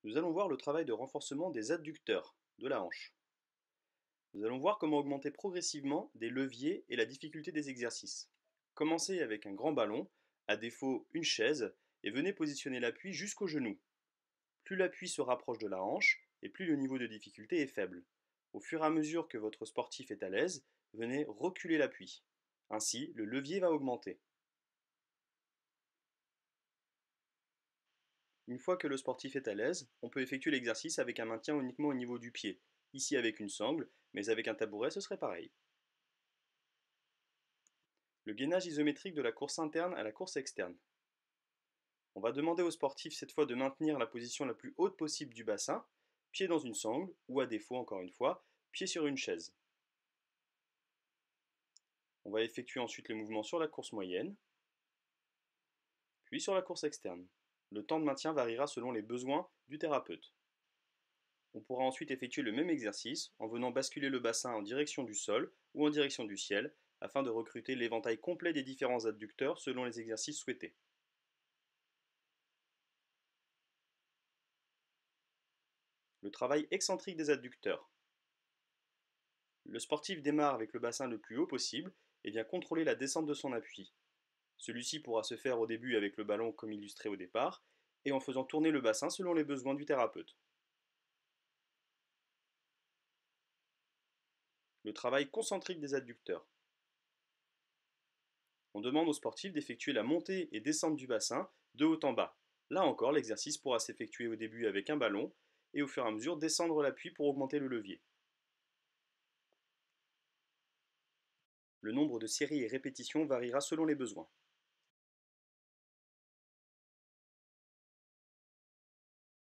Nous allons voir le travail de renforcement des adducteurs de la hanche. Nous allons voir comment augmenter progressivement des leviers et la difficulté des exercices. Commencez avec un grand ballon, à défaut une chaise, et venez positionner l'appui jusqu'au genou. Plus l'appui se rapproche de la hanche, et plus le niveau de difficulté est faible. Au fur et à mesure que votre sportif est à l'aise, venez reculer l'appui. Ainsi, le levier va augmenter. Une fois que le sportif est à l'aise, on peut effectuer l'exercice avec un maintien uniquement au niveau du pied. Ici avec une sangle, mais avec un tabouret ce serait pareil. Le gainage isométrique de la course interne à la course externe. On va demander au sportif cette fois de maintenir la position la plus haute possible du bassin, pied dans une sangle, ou à défaut encore une fois, pied sur une chaise. On va effectuer ensuite le mouvement sur la course moyenne, puis sur la course externe. Le temps de maintien variera selon les besoins du thérapeute. On pourra ensuite effectuer le même exercice en venant basculer le bassin en direction du sol ou en direction du ciel afin de recruter l'éventail complet des différents adducteurs selon les exercices souhaités. Le travail excentrique des adducteurs. Le sportif démarre avec le bassin le plus haut possible et vient contrôler la descente de son appui. Celui-ci pourra se faire au début avec le ballon comme illustré au départ et en faisant tourner le bassin selon les besoins du thérapeute. Le travail concentrique des adducteurs. On demande au sportif d'effectuer la montée et descente du bassin de haut en bas. Là encore, l'exercice pourra s'effectuer au début avec un ballon et au fur et à mesure descendre l'appui pour augmenter le levier. Le nombre de séries et répétitions variera selon les besoins.